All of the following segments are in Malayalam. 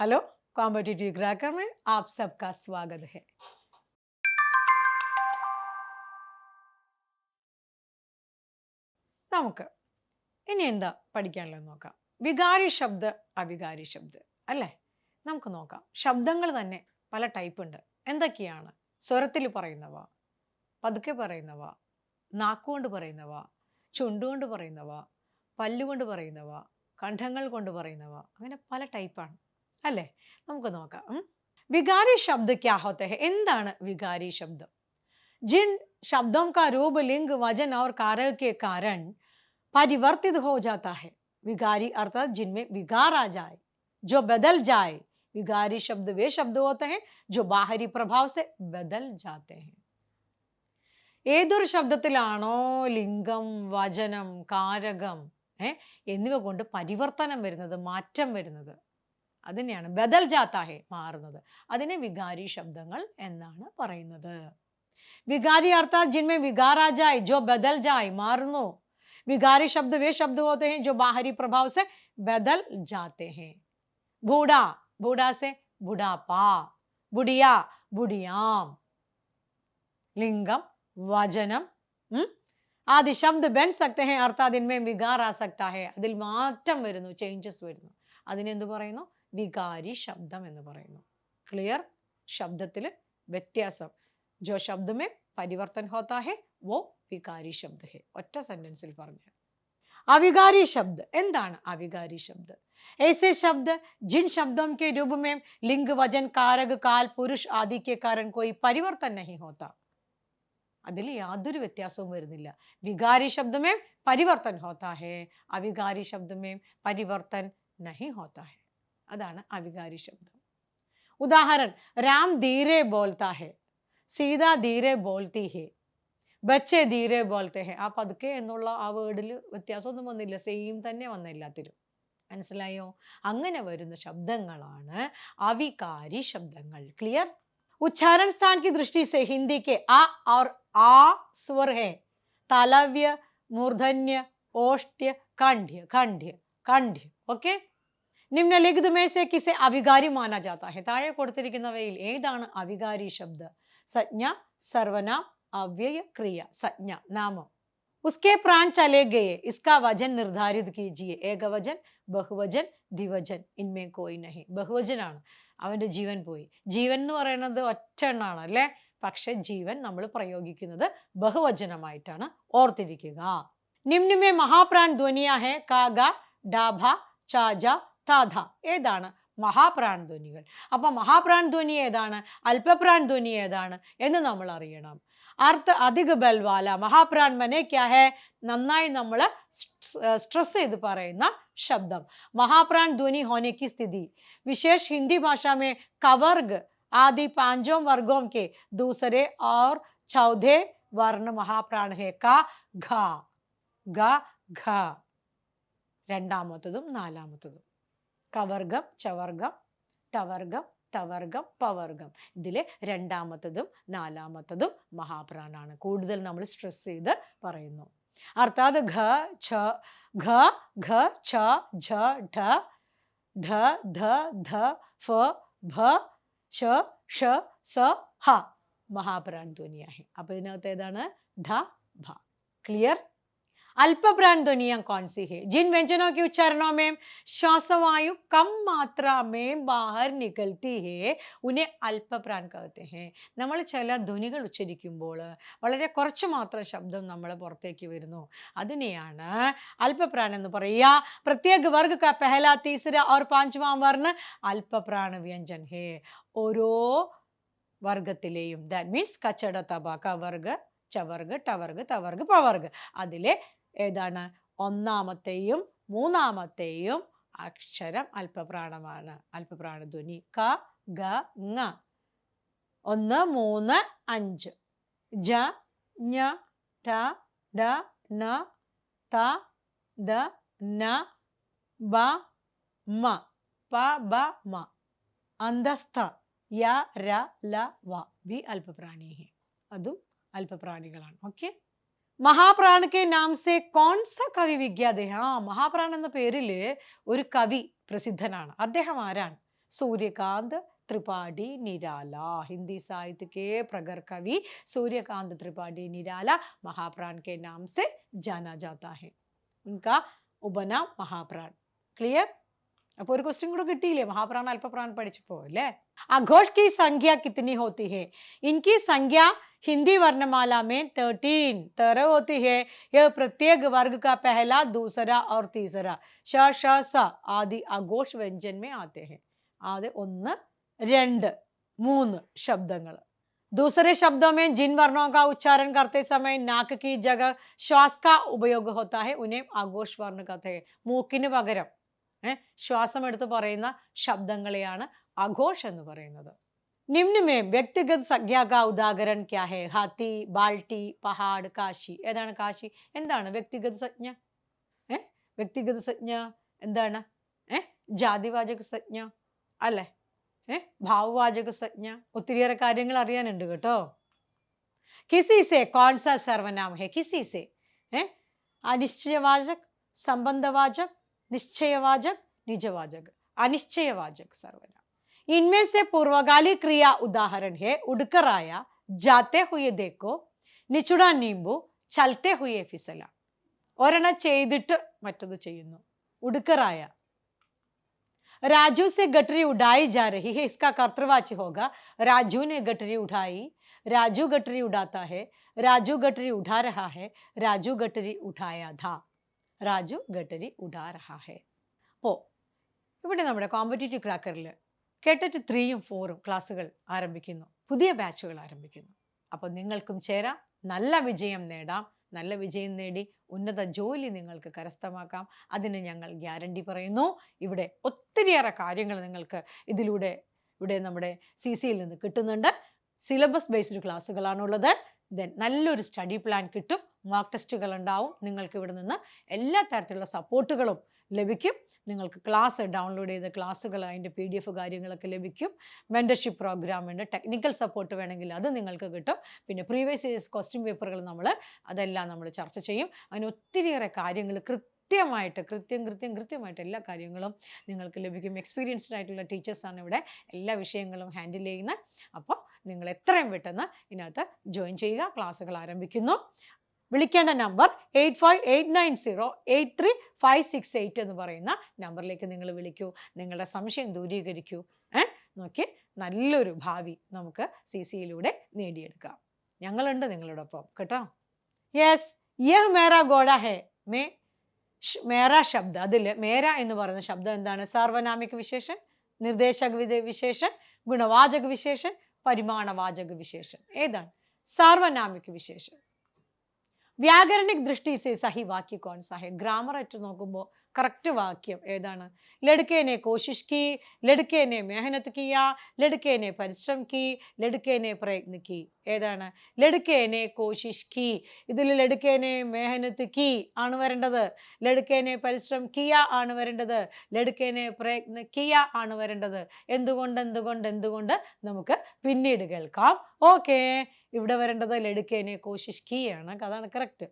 हेलो, कॉम्पिटिटिव क्रैकर में आप सबका स्वागत है. നമുക്ക് ഇനി എന്താ പഠിക്കാനുള്ളത് നോക്കാം. വികാരി ശബ്ദ, അവികാരി ശബ്ദ അല്ലേ? നമുക്ക് നോക്കാം. ശബ്ദങ്ങൾ തന്നെ പല ടൈപ്പ് ഉണ്ട്. എന്തൊക്കെയാണ്? സ്വരത്തിൽ പറയുന്നവ, പതുക്കെ പറയുന്നവ, നാക്കുകൊണ്ട് പറയുന്നവ, ചുണ്ടുകൊണ്ട് പറയുന്നവ, പല്ലുകൊണ്ട് പറയുന്നവ, കണ്ഠങ്ങൾ കൊണ്ട് പറയുന്നവ, അങ്ങനെ പല ടൈപ്പാണ് അല്ലേ? നമുക്ക് നോക്കാം. विकारी शब्द क्या होते हैं? എന്താണ് विकारी शब्द? जिन शब्दों का रूप लिंग वजन और कारक के कारण परिवर्तित हो जाता है. विकारी अर्थात जिनमें विकार आ जाए, जो बदल जाए. विकारी शब्द वे शब्द होते हैं जो बाहरी प्रभाव से बदल जाते हैं. ഏതൊരു ശബ്ദത്തിലാണോ ലിംഗം, വചനം, കാരകം എന്നിവ കൊണ്ട് പരിവർത്തനം വരുന്നത്, മാറ്റം വരുന്നത്, അതിനെയാണ് ബദൽ ജാത്താ ഹെ, മാറുന്നത്, അതിനെ വികാരി ശബ്ദങ്ങൾ എന്നാണ് പറയുന്നത്. विकारी अर्थात जिनमें विकार आ जाए, जो बदल जाए, मारनो. विकारी शब्द वे शब्द होते हैं जो बाहरी प्रभाव से बदल जाते हैं. बूढ़ा, बूढ़ा से बुढ़ापा, बुढ़िया, बुढ़ियाम. लिंगम, वचनम आदि शब्द बन सकते हैं. अर्थात इनमें विकार आ सकता है. അതിൽ മാറ്റം വരുന്നു, ചേഞ്ചസ് വരുന്നു. അതിനെന്ത് പറയുന്നു? വികാരി ശബ്ദം എന്ന് പറയുന്നു. ക്ലിയർ? ശബ്ദത്തിൽ വ്യത്യാസം. जो शब्द में परिवर्तन होता है वो विकारी शब्द है. ഒറ്റ സെന്റൻസിൽ പറഞ്ഞു. अविकारी शब्द എന്താണ് अविकारी शब्द? ऐसे शब्द जिन शब्दों के रूप में लिंग, वजन, कारक, काल, पुरुष आदि के कारण कोई परिवर्तन नहीं होता. അതിൽ യാതൊരു വ്യത്യാസവും വരുന്നില്ല. विकारी शब्द में परिवर्तन होता है, अविकारी शब्द में परिवर्तन नहीं होता है. അതാണ് अविकारी शब्द. उदाहरण, राम धीरे बोलता है, സീത ധീരെ ബോൾത്തി ഹേ, ബച്ചെ ധീരെ ബോൾത്തെ ഹേ. ആ പതുക്കെ എന്നുള്ള ആ വേർഡിൽ വ്യത്യാസമൊന്നും വന്നില്ല, സെയിം തന്നെ വന്ന എല്ലാത്തിലും. മനസ്സിലായോ? അങ്ങനെ വരുന്ന ശബ്ദങ്ങളാണ് അവികാരി ശബ്ദങ്ങൾ. ക്ലിയർ? उच्चारण स्थान की दृष्टि से हिंदी के आ और आ स्वर है. तालव्य, मूर्धन्य, ओष्ठ्य, कंठ्य, कंठ्य, कंठ्य. ओके. निम्नलिखित में से किसे अविकारी माना जाता है? താഴെ കൊടുത്തിരിക്കുന്നവയിൽ ഏതാണ് അവികാരി ശബ്ദ? संज्ञा, सर्वनाम, अव्यय, क्रिया. संज्ञा नाम. उसके प्राण चले गए, इसका वजन निर्धारित कीजिए. एकवचन, बहुवचन, द्विवचन. इनमें कोई नहीं. ബഹുവചനാണ്. അവന്റെ ജീവൻ പോയി. ജീവൻ എന്ന് പറയുന്നത് ഒറ്റ എണ്ണാണ് അല്ലേ? പക്ഷെ ജീവൻ നമ്മൾ പ്രയോഗിക്കുന്നത് ബഹുവചനമായിട്ടാണ്. ഓർത്തിരിക്കുക. निम्न में महाप्राण ധ്വനിയാ है का, गा, डा, भा, चा, जा, था, धा. ഏതാണ് മഹാപ്രാൺ ധ്വനികൾ? അപ്പൊ മഹാപ്രാൺ ധ്വനി ഏതാണ്, അല്പപ്രാൺ ധ്വനി ഏതാണ് എന്ന് നമ്മൾ അറിയണം. അർത്ഥ അധിക ബൽവാല. മഹാപ്രാൺ മനെ ക്യാ ഹെ? നന്നായി നമ്മൾ സ്ട്രെസ് ചെയ്ത് പറയുന്ന ശബ്ദം. മഹാപ്രാൺ ധ്വനി ഹോനെ की स्थिति विशेष हिंदी भाषा में कवर्ग आदि पांचों वर्गों के दूसरे और चौथे वर्ण महाप्राण है का, घ, ग, घ. രണ്ടാമത്തതും നാലാമത്തതും. കവർഗം, ചവർഗം, ടവർഗം, തവർഗം, പവർഗം. ഇതിലെ രണ്ടാമത്തതും നാലാമത്തതും മഹാപ്രാണാണ്. കൂടുതൽ നമ്മൾ സ്ട്രെസ് ചെയ്ത് പറയുന്നു. അർത്ഥാത് ഘ, ഛ, ഘ, ഘ, ഛ, ഝ, ഢ, ഢ, ധ, ധ, ഫ, ഭ, ശ, ഷ, സ, ഹ. മഹാപ്രാൺ ധ്വനിയാ है. അപ്പൊ ഇതിനകത്ത് ഏതാണ്? ധ, ഭ. ക്ലിയർ? अल्पप्राण ध्वनियां कौन सी है? जिन व्यंजनों के उच्चारणों में श्वासवायु कम मात्रा में बाहर निकलती है उन्हें अल्पप्राण कहते हैं. നമ്മൾ ചില ധ്വനികൾ ഉച്ചരിക്കുമ്പോൾ വളരെ കുറച്ച് മാത്രം ശബ്ദം നമ്മൾ പുറത്തേക്ക് വരുന്നു, അതിനെയാണ് അല്പപ്രാൺ എന്ന് പറയുക. प्रत्येक वर्ग का पहला, तीसरा और पांचवां वर्ण अल्पप्राण व्यंजन है. ഓരോ വർഗത്തിലെയും, ദാറ്റ് മീൻസ് കച്ചട, തബ, കവർഗ, ചവർഗ്, ടവർഗ്, തവർഗ്, പവർഗ്, അതിലെ ഏതാണ് ഒന്നാമത്തെയും മൂന്നാമത്തെയും അക്ഷരം അല്പപ്രാണമാണ്. അല്പപ്രാണ ധ്വനി ക, ഗ, ങ. 1, 3, 5. ജ, ഞ, ട, ഡ, ന, ത, ദ, ന, ബ, മ, പ, ബ, മ. അന്തസ്ഥ യ, ര, ല, വ. വി അല്പപ്രാണി ഹെ. അതും അല്പപ്രാണികളാണ്. ഓക്കെ. മഹാപ്രാൺ കെ നാം സെ കോൺ സ കവി വിഖ്യാത് ഹെ? മഹാപ്രാൺ എന്ന പേരിൽ ഒരു കവി പ്രസിദ്ധനാണ്. അദ്ദേഹം ആരാണ്? सूर्यकांत त्रिपाठी निराला। हिंदी साहित्य के प्रगर कवि सूर्यकांत त्रिपाठी निराला महाप्राण के नाम से जाना जाता है। उनका उपनाम महाप्राण। क्लियर? അപ്പോൾ ഒരു ക്വസ്റ്റ്യൻ കൂടെ കിട്ടിയില്ലേ? മഹാപ്രാण അല്പപ്രാण പഠിച്ചപ്പോ അല്ലേ? अघोष की संख्या कितनी होती है? इनकी संख्या हिंदी वर्णमाला में 13 होती है। यह प्रत्येक वर्ग का पहला, दूसरा और तीसरा श श स आदि अघोष व्यंजन में आते हैं। आदि 1 2 3 शब्दങ്ങൾ। दूसरे शब्दों में जिन वर्णों का उच्चारण करते समय नाक की जगह श्वास का उपयोग होता है उन्हें आघोष वर्ण कहते हैं। മൂക്കിന് പകരം ശ്വാസം എടുത്ത് പറയുന്ന ശബ്ദങ്ങളെയാണ് ആഘോഷ് എന്ന് പറയുന്നത്। निम्न में व्यक्तिगत संज्ञा का उदाहरण क्या है? हाथी, बाल्टी, पहाड़, काशी। ഏതാണ് കാശി? എന്താണ് വ്യക്തിഗത സംജ്ഞ? വ്യക്തിഗത സംജ്ഞ എന്താണ്? ജാതിവാചക സംജ്ഞ അല്ലേ? ഭാവവാചക സംജ്ഞ, ഒത്തിരിയേറെ കാര്യങ്ങൾ അറിയാനുണ്ട് കേട്ടോ। किसी से कौन सा सर्वनाम है? किसी से अनिश्चयवाचक, संबंधवाचक, निश्चयवाचक, निजवाचक। अनिश्चयवाचक सर्वनाम। इनमें से पूर्वकाली क्रिया उदाहरण है उड़कर आया, जाते हुए देखो, निचुड़ा नींबू, चलते हुए फिसला। ഒരെണ്ണം ചെയ്തിട്ട് മറ്റത് ചെയ്യുന്നു। ഉടുക്കറായ। राजू से गठरी उड़ाई जा रही है, इसका कर्तृवाची होगा राजू ने गठरी उठाई, राजू गठरी उड़ाता है, राजू गठरी उठा रहा है, राजू गठरी उठाया था, राजू गठरी उड़ा रहा है। അപ്പോൾ ഇവിടെ നമ്മുടെ കോമ്പറ്റേറ്റീവ് ക്രാക്കറിൽ കേട്ടറ്റ് 3ഉം 4ഉം ക്ലാസ്സുകൾ ആരംഭിക്കുന്നു, പുതിയ ബാച്ചുകൾ ആരംഭിക്കുന്നു. അപ്പോൾ നിങ്ങൾക്കും ചേരാം, നല്ല വിജയം നേടാം. നല്ല വിജയം നേടി ഉന്നത ജോലി നിങ്ങൾക്ക് കരസ്ഥമാക്കാം. അതിന് ഞങ്ങൾ ഗ്യാരണ്ടി പറയുന്നു. ഇവിടെ ഒത്തിരിയേറെ കാര്യങ്ങൾ നിങ്ങൾക്ക് ഇവിടെ നമ്മുടെ CCയിൽ നിന്ന് കിട്ടുന്നുണ്ട്. സിലബസ് ബേസ്ഡ് ക്ലാസ്സുകളാണുള്ളത്. ദെൻ നല്ലൊരു സ്റ്റഡി പ്ലാൻ കിട്ടും, മോക്ക് ടെസ്റ്റുകൾ ഉണ്ടാവും. നിങ്ങൾക്ക് ഇവിടെ നിന്ന് എല്ലാ തരത്തിലുള്ള സപ്പോർട്ടുകളും ലഭിക്കും. നിങ്ങൾക്ക് ക്ലാസ് ഡൗൺലോഡ് ചെയ്ത ക്ലാസ്സുകൾ, അതിൻ്റെ PDF കാര്യങ്ങളൊക്കെ ലഭിക്കും. മെൻറ്റർഷിപ്പ് പ്രോഗ്രാം ഉണ്ട്, ടെക്നിക്കൽ സപ്പോർട്ട് വേണമെങ്കിൽ അത് നിങ്ങൾക്ക് കിട്ടും. പിന്നെ പ്രീവിയസ് ഇയേഴ്സ് ക്വസ്റ്റ്യൻ പേപ്പറുകൾ അതെല്ലാം നമ്മൾ ചർച്ച ചെയ്യും. അങ്ങനെ ഒത്തിരിയേറെ കാര്യങ്ങൾ കൃത്യമായിട്ട് എല്ലാ കാര്യങ്ങളും നിങ്ങൾക്ക് ലഭിക്കും. എക്സ്പീരിയൻസ്ഡ് ആയിട്ടുള്ള ടീച്ചേഴ്സാണ് ഇവിടെ എല്ലാ വിഷയങ്ങളും ഹാൻഡിൽ ചെയ്യുന്നത്. അപ്പോൾ നിങ്ങൾ എത്രയും പെട്ടെന്ന് ഇതിനകത്ത് ജോയിൻ ചെയ്യുക. ക്ലാസ്സുകൾ ആരംഭിക്കുന്നു. വിളിക്കേണ്ട നമ്പർ 8589083568 എന്ന് പറയുന്ന നമ്പറിലേക്ക് നിങ്ങൾ വിളിക്കൂ. നിങ്ങളുടെ സംശയം ദൂരീകരിക്കൂ. നോക്കി നല്ലൊരു ഭാവി നമുക്ക് CCയിലൂടെ നേടിയെടുക്കാം. ഞങ്ങളുണ്ട് നിങ്ങളോടൊപ്പം കേട്ടോ. യെസ്, യഹ് മേരാ ഗോഡ ഹേ. മേര ശബ്ദ, അതിൽ മേര എന്ന് പറയുന്ന ശബ്ദം എന്താണ്? സാർവനാമിക വിശേഷൻ, നിർദ്ദേശക വിശേഷൻ, ഗുണവാചക വിശേഷൻ, പരിമാണവാചക വിശേഷൻ. ഏതാണ്? സാർവനാമിക വിശേഷൻ. व्याकरणिक दृष्टि से सही वाक्य कौन सा है? ग्रामर ആയിട്ട് നോക്കുമ്പോൾ കറക്റ്റ് വാക്യം ഏതാണ്? लड़के ने कोशिश की, लड़के ने मेहनत किया, लड़के ने परिश्रम की, लड़के ने प्रयत्न की. ഏതാണ്? लड़के ने कोशिश की. ഇതിൽ लड़के ने मेहनत की ആണ് വരേണ്ടത്. लड़के ने परिश्रम किया ആണ് വരേണ്ടത്. लड़के ने प्रयत्न किया ആണ് വരേണ്ടത്. എന്തുകൊണ്ട് നമുക്ക് പിന്നീട് കേൾക്കാം. ഓക്കെ, ഇവിടെ വരേണ്ടത് लड़के ने कोशिश की ആണ്. അതാണ് കറക്റ്റ്.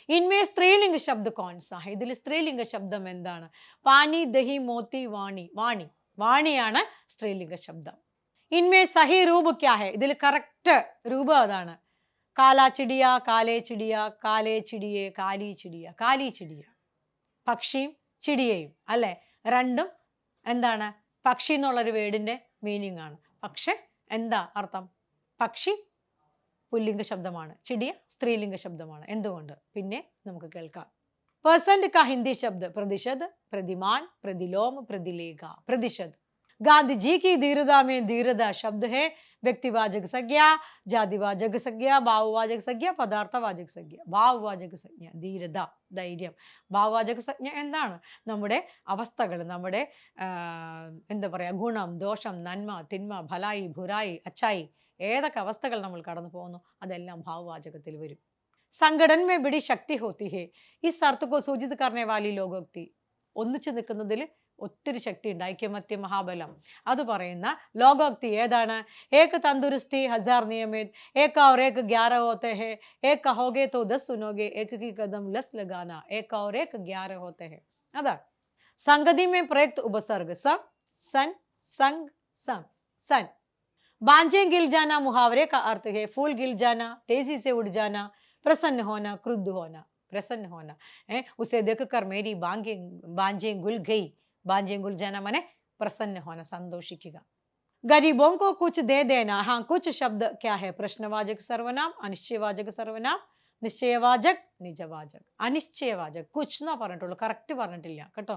इनमें स्त्रीलिंग शब्द कौन सा है? ഇതിൽ സ്ത്രീലിംഗ ശബ്ദം എന്താണ്? പാനി, ദഹി, മോത്തി, വാണി. വാണിയാണ് സ്ത്രീലിംഗ ശബ്ദം. इनमें सही रूप क्या है? ഇതിൽ കറക്റ്റ് രൂപം അതാണ്. കാലാ ചിടിയ, കാലേ ചിടിയ, കാലേ ചിടിയെ, കാലി ചിടിയ. കാലി ചിടിയ പക്ഷിയും ചിടിയയും അല്ലേ? രണ്ടും എന്താണ്? പക്ഷി എന്നുള്ളൊരു വേർഡിന്റെ മീനിങ് ആണ്. പക്ഷെ എന്താ അർത്ഥം? പക്ഷി പുല്ലിംഗ ശബ്ദമാണ്, ചിടിയ സ്ത്രീലിംഗ ശബ്ദമാണ്. എന്തുകൊണ്ട്? പിന്നെ നമുക്ക് കേൾക്കാം. परसेंट का हिंदी शब्द प्रतिशत, प्रतिमान, प्रतिलोम, प्रतिलेखा. प्रतिशत गांधी जी की धीरता में धीरता शब्द है. व्यक्तिवाचक संज्ञा, जातिवाचक संज्ञा, भाववाचक संज्ञा, पदार्थवाचक संज्ञ. ഭാവവാചക സംജ്ഞ ധീരത, ധൈര്യം. ഭാവവാചക സംജ്ഞ എന്താണ്? നമ്മുടെ അവസ്ഥകൾ, നമ്മുടെ എന്താ പറയുക, ഗുണം, ദോഷം, നന്മ, തിന്മ, ഭലായി, ബുരായി, അച്ചായി, ഏതൊക്കെ അവസ്ഥകൾ നമ്മൾ കടന്നു പോകുന്നു അതെല്ലാം ഭാവവാചകത്തിൽ വരും. संगठन में बड़ी शक्ति होती है. इस अर्थ को सूचित करने वाली लोकोक्ति. ഒന്നിച്ചു നിൽക്കുന്നതിൽ ഒത്തിരി ശക്തി ഉണ്ട്, ഐക്യമത്യ മഹാബലം, അത് പറയുന്ന ലോകോക്തി ഏതാണ്? ഏക് തന്ദുരുസ്തി ഹസാർ നിയമിത്, ഏക और एक 11 होते हैं, एक कहोगे तो 10 सुनोगे, एक की कदम लस लगाना, एक और एक 11 होते हैं. അതാണ്. സംഗതി में प्रयुक्त उपसर्ग सम, सन, संग सम सन। बांझे गिल जाना मुहावरे का अर्थ है फूल गिल जाना, तेजी से उड़ जाना, प्रसन्न होना, क्रुद्ध होना। प्रसन्न होना है, उसे देखकर मेरी बांगे बांझे गुल गई। बांझे गुल जाना माने प्रसन्न होना, संतोषिക്കുക। गरीबों को कुछ दे देना, हाँ कुछ शब्द क्या है? प्रश्नवाचक सर्वनाम, अनिश्चयवाचक सर्वनाम, നിശ്ചയവാചക് നിജവാചക്. അനിശ്ചയവാചക് कुछ ना പറഞ്ഞിട്ടുള്ളൂ, കറക്റ്റ് പറഞ്ഞിട്ടില്ല കേട്ടോ.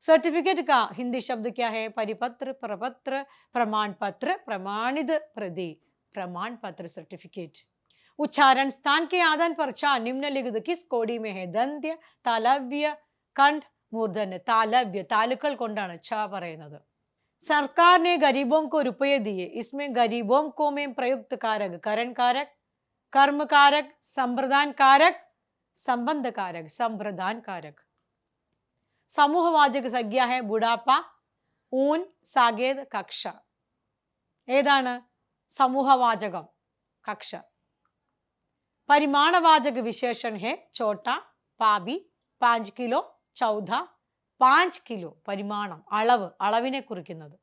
सर्टिफिकेट का हिंदी शब्द क्या है? परिपत्र, प्रपत्र, प्रमाण पत्र, प्रमाणित प्रति, प्रमाण पत्र सर्टिफिकेट। उच्चारण स्थान के आदान पर चा निम्नलिखित किस कोടി में है? दंत्य, താലവ്യ, कंठ, मूर्धन्य. താലവ്യ, താലുക്കൾ കൊണ്ടാണ് ഛ പറയുന്നത്. सरकार ने गरीबों को रुपये दिए, इसमें गरीबों को में प्रयुक्त कारक, करण कारक, कर्म कारक, संप्रदान कारक, संबंध कारक, संप्रदान कारक. സമൂഹവാചക സംഖ്യ है ബുഡാപ്പ, ഊൻ, സാകേത്, കക്ഷ. ഏതാണ് സമൂഹവാചകം? കക്ഷ. പരിമാണവാചക വിശേഷൺ है छोटा, പാപി, 5 കിലോ, 14, 5 കിലോ. പരിമാണം, അളവ്, അളവിനെ കുറിക്കുന്നത്.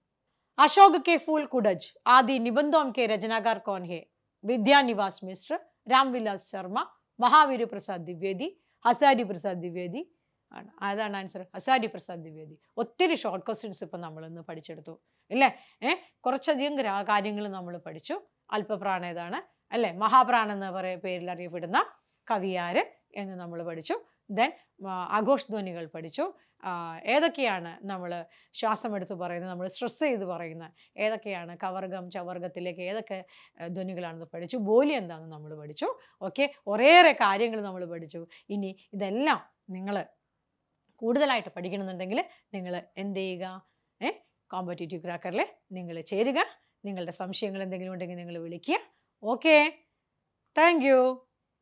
अशोक के फूल कुडज आदि निबंधों के रचनाकार कौन है? विद्यानिवास मिश्र, रामविलास शर्मा, महावीर प्रसाद द्विवेदी, हसारी प्रसाद द्विवेदी ആണ്. അതാണ് ആൻസർ. ഹസാരി പ്രസാദ് ദ്വിവേദി. ഒത്തിരി ഷോർട്ട് ക്വസ്റ്റ്യൻസ് ഇപ്പം നമ്മളിന്ന് പഠിച്ചെടുത്തു ഇല്ലേ? കുറച്ചധികം കാര്യങ്ങൾ നമ്മൾ പഠിച്ചു. അല്പപ്രാണ ഏതാണ് അല്ലേ? മഹാപ്രാൺ എന്ന പേരിൽ അറിയപ്പെടുന്ന കവിയാര് എന്ന് നമ്മൾ പഠിച്ചു. ദെൻ ആഘോഷ് ധ്വനികൾ പഠിച്ചു. ഏതൊക്കെയാണ് നമ്മൾ ശ്വാസം എടുത്ത് പറയുന്നത്, നമ്മൾ സ്ട്രെസ് ചെയ്ത് പറയുന്ന ഏതൊക്കെയാണ്, കവർഗം ചവർഗത്തിലേക്ക് ഏതൊക്കെ ധ്വനികളാണെന്ന് പഠിച്ചു. ബോലി എന്താണെന്ന് നമ്മൾ പഠിച്ചു. ഓക്കെ, ഒരേറെ കാര്യങ്ങൾ നമ്മൾ പഠിച്ചു. ഇനി ഇതെല്ലാം നിങ്ങൾ കൂടുതലായിട്ട് പഠിക്കണമെന്നുണ്ടെങ്കിൽ നിങ്ങൾ എന്ത് ചെയ്യുക? കോമ്പറ്റേറ്റീവ് ക്രാക്കറിൽ നിങ്ങൾ ചേരുക. നിങ്ങളുടെ സംശയങ്ങൾ എന്തെങ്കിലും ഉണ്ടെങ്കിൽ നിങ്ങൾ വിളിക്കുക. Okay, thank you.